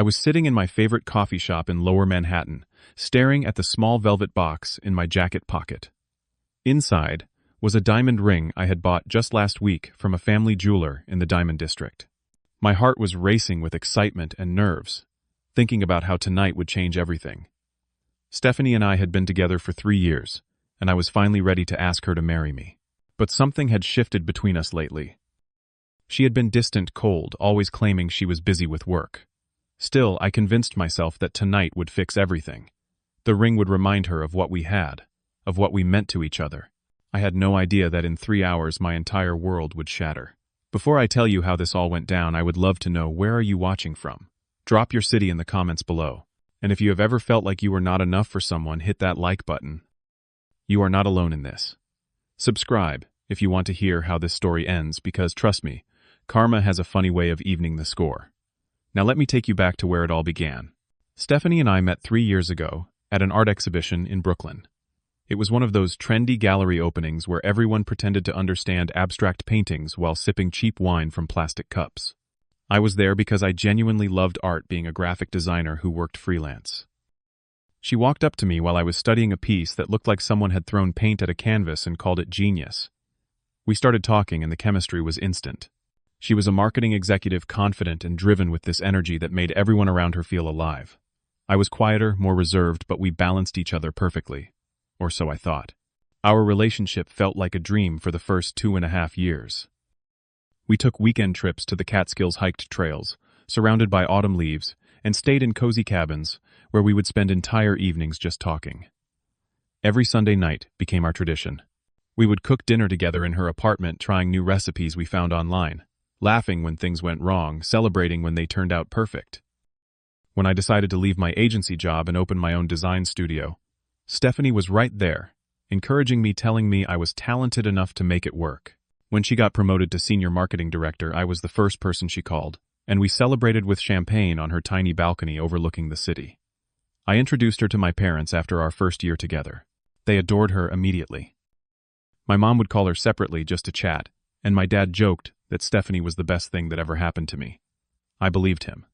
I was sitting in my favorite coffee shop in Lower Manhattan, staring at the small velvet box in my jacket pocket. Inside was a diamond ring I had bought just last week from a family jeweler in the Diamond District. My heart was racing with excitement and nerves, thinking about how tonight would change everything. Stephanie and I had been together for 3 years, and I was finally ready to ask her to marry me. But something had shifted between us lately. She had been distant, cold, always claiming she was busy with work. Still, I convinced myself that tonight would fix everything. The ring would remind her of what we had, of what we meant to each other. I had no idea that in 3 hours my entire world would shatter. Before I tell you how this all went down, I would love to know, where are you watching from? Drop your city in the comments below. And if you have ever felt like you were not enough for someone, hit that like button. You are not alone in this. Subscribe if you want to hear how this story ends, because trust me, karma has a funny way of evening the score. Now let me take you back to where it all began. Stephanie and I met 3 years ago at an art exhibition in Brooklyn. It was one of those trendy gallery openings where everyone pretended to understand abstract paintings while sipping cheap wine from plastic cups. I was there because I genuinely loved art, being a graphic designer who worked freelance. She walked up to me while I was studying a piece that looked like someone had thrown paint at a canvas and called it genius. We started talking and the chemistry was instant. She was a marketing executive, confident and driven with this energy that made everyone around her feel alive. I was quieter, more reserved, but we balanced each other perfectly. Or so I thought. Our relationship felt like a dream for the first 2.5 years. We took weekend trips to the Catskills, hiked trails, surrounded by autumn leaves, and stayed in cozy cabins where we would spend entire evenings just talking. Every Sunday night became our tradition. We would cook dinner together in her apartment, trying new recipes we found online, laughing when things went wrong, celebrating when they turned out perfect. When I decided to leave my agency job and open my own design studio, Stephanie was right there, encouraging me, telling me I was talented enough to make it work. When she got promoted to senior marketing director, I was the first person she called, and we celebrated with champagne on her tiny balcony overlooking the city. I introduced her to my parents after our first year together. They adored her immediately. My mom would call her separately just to chat, and my dad joked that Stephanie was the best thing that ever happened to me. I believed him.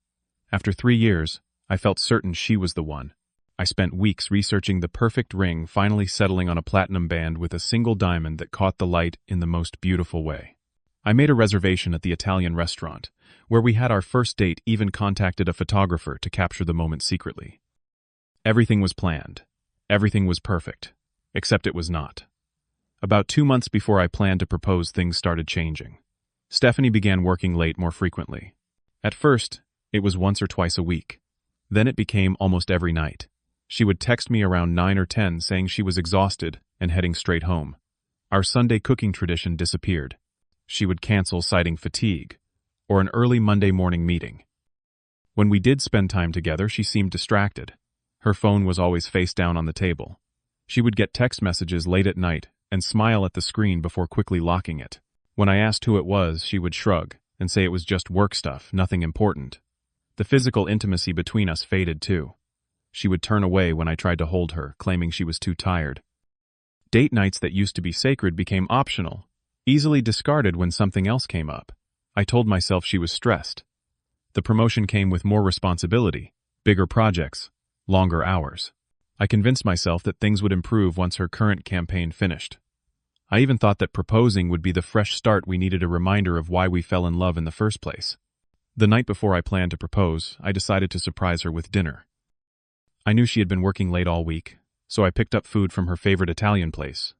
After 3 years, I felt certain she was the one. I spent weeks researching the perfect ring, finally settling on a platinum band with a single diamond that caught the light in the most beautiful way. I made a reservation at the Italian restaurant, where we had our first date, even contacted a photographer to capture the moment secretly. Everything was planned. Everything was perfect. Except it was not. About 2 months before I planned to propose, things started changing. Stephanie began working late more frequently. At first, it was once or twice a week. Then it became almost every night. She would text me around 9 or 10 saying she was exhausted and heading straight home. Our Sunday cooking tradition disappeared. She would cancel, citing fatigue, or an early Monday morning meeting. When we did spend time together, she seemed distracted. Her phone was always face down on the table. She would get text messages late at night and smile at the screen before quickly locking it. When I asked who it was, she would shrug and say it was just work stuff, nothing important. The physical intimacy between us faded too. She would turn away when I tried to hold her, claiming she was too tired. Date nights that used to be sacred became optional, easily discarded when something else came up. I told myself she was stressed. The promotion came with more responsibility, bigger projects, longer hours. I convinced myself that things would improve once her current campaign finished. I even thought that proposing would be the fresh start we needed, a reminder of why we fell in love in the first place. The night before I planned to propose, I decided to surprise her with dinner. I knew she had been working late all week, so I picked up food from her favorite Italian place,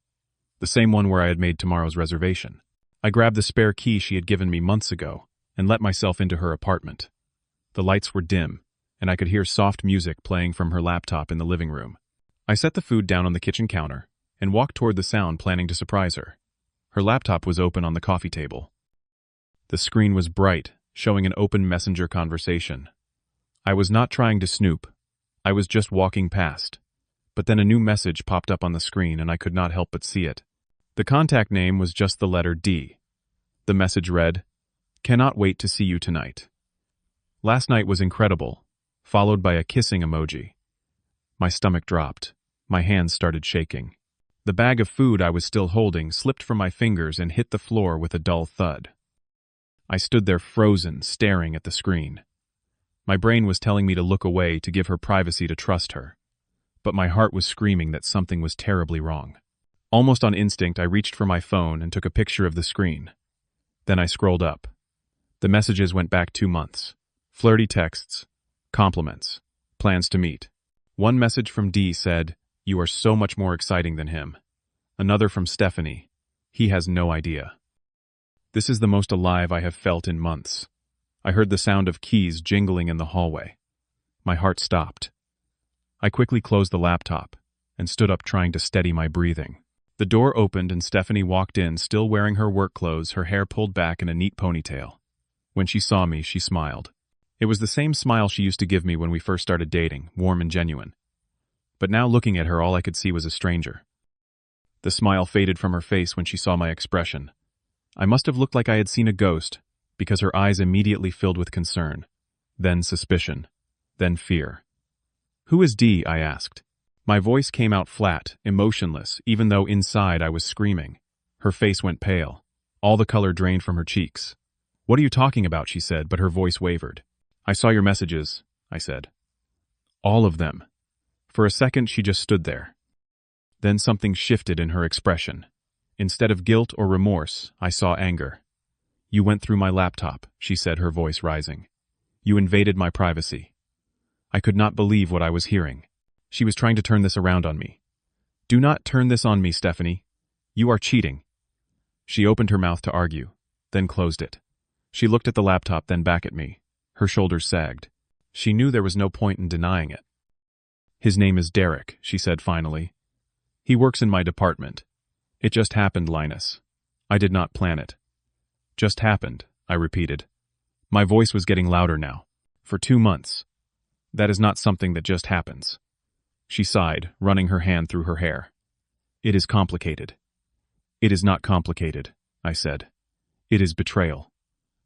the same one where I had made tomorrow's reservation. I grabbed the spare key she had given me months ago and let myself into her apartment. The lights were dim, and I could hear soft music playing from her laptop in the living room. I set the food down on the kitchen counter and walked toward the sound, planning to surprise her. Her laptop was open on the coffee table. The screen was bright, showing an open Messenger conversation. I was not trying to snoop. I was just walking past. But then a new message popped up on the screen and I could not help but see it. The contact name was just the letter D. The message read, "Cannot wait to see you tonight. Last night was incredible," followed by a kissing emoji. My stomach dropped. My hands started shaking. The bag of food I was still holding slipped from my fingers and hit the floor with a dull thud. I stood there frozen, staring at the screen. My brain was telling me to look away, to give her privacy, to trust her. But my heart was screaming that something was terribly wrong. Almost on instinct, I reached for my phone and took a picture of the screen. Then I scrolled up. The messages went back 2 months. Flirty texts, compliments, plans to meet. One message from D said, "You are so much more exciting than him." Another from Stephanie, "He has no idea." This is the most alive I have felt in months. I heard the sound of keys jingling in the hallway. My heart stopped. I quickly closed the laptop and stood up, trying to steady my breathing. The door opened and Stephanie walked in, still wearing her work clothes, her hair pulled back in a neat ponytail. When she saw me, she smiled. It was the same smile she used to give me when we first started dating, warm and genuine. But now, looking at her, all I could see was a stranger. The smile faded from her face when she saw my expression. I must have looked like I had seen a ghost, because her eyes immediately filled with concern, then suspicion, then fear. "Who is D?" I asked. My voice came out flat, emotionless, even though inside I was screaming. Her face went pale. All the color drained from her cheeks. "What are you talking about?" she said, but her voice wavered. "I saw your messages," I said. "All of them." For a second, she just stood there. Then something shifted in her expression. Instead of guilt or remorse, I saw anger. "You went through my laptop," she said, her voice rising. "You invaded my privacy." I could not believe what I was hearing. She was trying to turn this around on me. "Do not turn this on me, Stephanie. You are cheating." She opened her mouth to argue, then closed it. She looked at the laptop, then back at me. Her shoulders sagged. She knew there was no point in denying it. "His name is Derek," she said finally. "He works in my department. It just happened, Linus. I did not plan it." "Just happened," I repeated. My voice was getting louder now. "For 2 months. That is not something that just happens." She sighed, running her hand through her hair. "It is complicated." "It is not complicated," I said. "It is betrayal."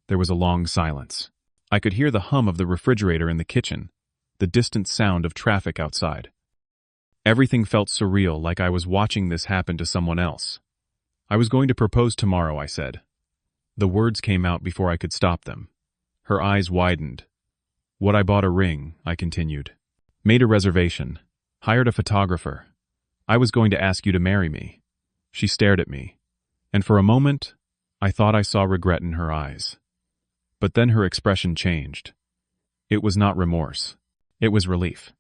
There was a long silence. I could hear the hum of the refrigerator in the kitchen, the distant sound of traffic outside. Everything felt surreal, like I was watching this happen to someone else. "I was going to propose tomorrow," I said. The words came out before I could stop them. Her eyes widened. "What, I bought a ring," I continued. "Made a reservation. Hired a photographer. I was going to ask you to marry me." She stared at me, and for a moment, I thought I saw regret in her eyes. But then her expression changed. It was not remorse. It was relief.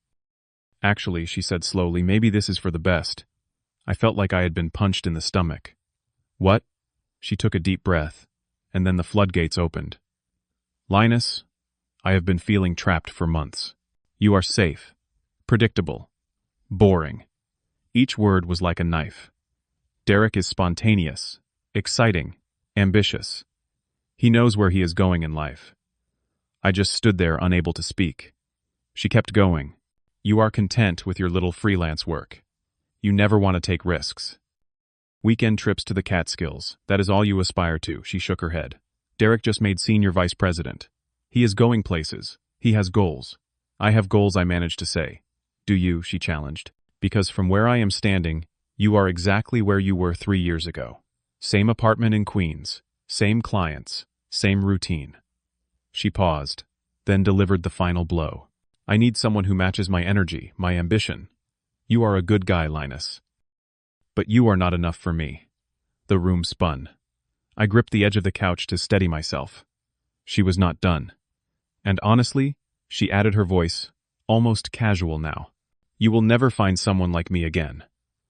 "Actually," she said slowly, "maybe this is for the best." I felt like I had been punched in the stomach. "What?" She took a deep breath, and then the floodgates opened. "Linus, I have been feeling trapped for months. You are safe, predictable, boring." Each word was like a knife. "Derek is spontaneous, exciting, ambitious. He knows where he is going in life." I just stood there, unable to speak. She kept going. "You are content with your little freelance work. You never want to take risks. Weekend trips to the Catskills, that is all you aspire to." She shook her head. "Derek just made senior vice president. He is going places. He has goals. I have goals," I managed to say. "Do you?" she challenged. "Because from where I am standing, you are exactly where you were 3 years ago. Same apartment in Queens, same clients, same routine." She paused, then delivered the final blow. "I need someone who matches my energy, my ambition. You are a good guy, Linus. But you are not enough for me." The room spun. I gripped the edge of the couch to steady myself. She was not done. "And honestly," she added, her voice almost casual now, "you will never find someone like me again.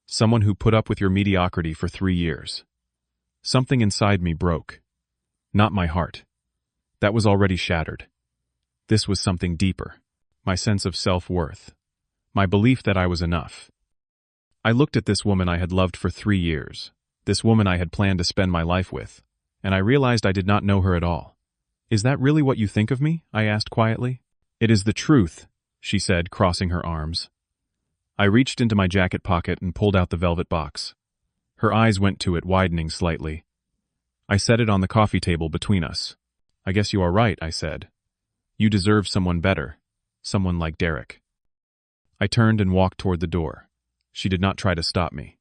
Someone who put up with your mediocrity for 3 years." Something inside me broke. Not my heart. That was already shattered. This was something deeper. My sense of self-worth. My belief that I was enough. I looked at this woman I had loved for 3 years. This woman I had planned to spend my life with. And I realized I did not know her at all. "Is that really what you think of me?" I asked quietly. "It is the truth," she said, crossing her arms. I reached into my jacket pocket and pulled out the velvet box. Her eyes went to it, widening slightly. I set it on the coffee table between us. "I guess you are right," I said. "You deserve someone better. Someone like Derek." I turned and walked toward the door. She did not try to stop me.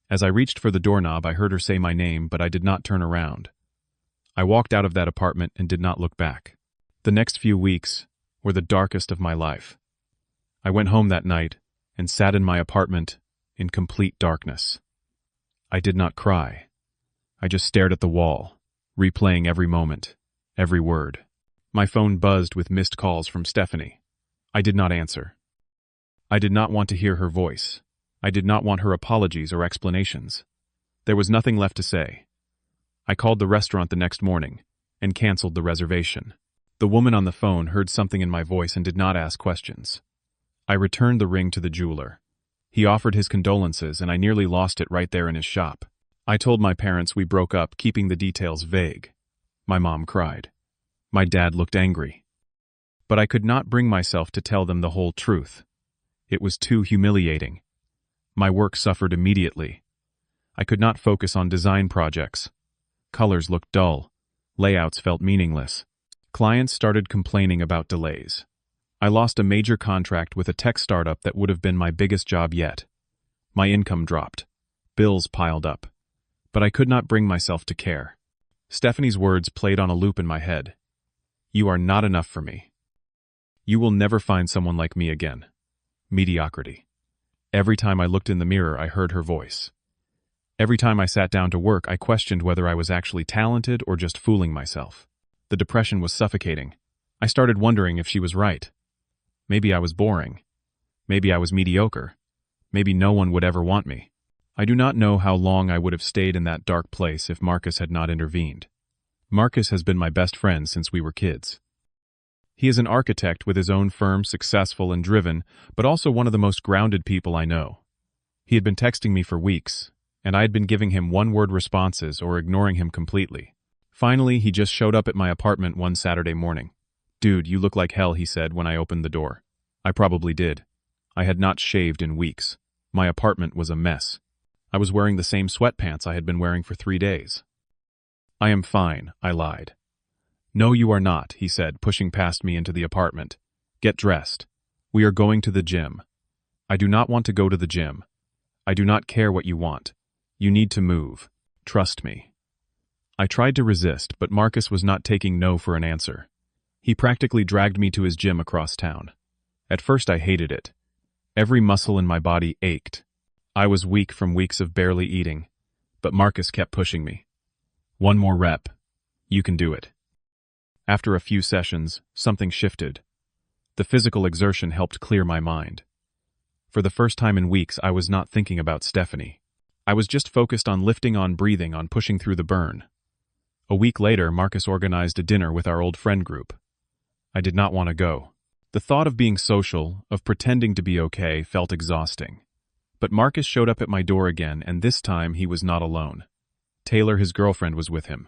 As I reached for the doorknob, I heard her say my name, but I did not turn around. I walked out of that apartment and did not look back. The next few weeks, were the darkest of my life. I went home that night and sat in my apartment in complete darkness. I did not cry. I just stared at the wall, replaying every moment, every word. My phone buzzed with missed calls from Stephanie. I did not answer. I did not want to hear her voice. I did not want her apologies or explanations. There was nothing left to say. I called the restaurant the next morning and canceled the reservation. The woman on the phone heard something in my voice and did not ask questions. I returned the ring to the jeweler. He offered his condolences, and I nearly lost it right there in his shop. I told my parents we broke up, keeping the details vague. My mom cried. My dad looked angry. But I could not bring myself to tell them the whole truth. It was too humiliating. My work suffered immediately. I could not focus on design projects. Colors looked dull. Layouts felt meaningless. Clients started complaining about delays. I lost a major contract with a tech startup that would have been my biggest job yet. My income dropped. Bills piled up. But I could not bring myself to care. Stephanie's words played on a loop in my head. You are not enough for me. You will never find someone like me again. Mediocrity. Every time I looked in the mirror, I heard her voice. Every time I sat down to work, I questioned whether I was actually talented or just fooling myself. The depression was suffocating. I started wondering if she was right. Maybe I was boring. Maybe I was mediocre. Maybe no one would ever want me. I do not know how long I would have stayed in that dark place if Marcus had not intervened. Marcus has been my best friend since we were kids. He is an architect with his own firm, successful and driven, but also one of the most grounded people I know. He had been texting me for weeks, and I had been giving him one-word responses or ignoring him completely. Finally, he just showed up at my apartment one Saturday morning. Dude, you look like hell, he said when I opened the door. I probably did. I had not shaved in weeks. My apartment was a mess. I was wearing the same sweatpants I had been wearing for 3 days. I am fine, I lied. No, you are not, he said, pushing past me into the apartment. Get dressed. We are going to the gym. I do not want to go to the gym. I do not care what you want. You need to move. Trust me. I tried to resist, but Marcus was not taking no for an answer. He practically dragged me to his gym across town. At first I hated it. Every muscle in my body ached. I was weak from weeks of barely eating, but Marcus kept pushing me. One more rep. You can do it. After a few sessions, something shifted. The physical exertion helped clear my mind. For the first time in weeks, I was not thinking about Stephanie. I was just focused on lifting, on breathing, on pushing through the burn. A week later, Marcus organized a dinner with our old friend group. I did not want to go. The thought of being social, of pretending to be okay, felt exhausting. But Marcus showed up at my door again, and this time he was not alone. Taylor, his girlfriend, was with him.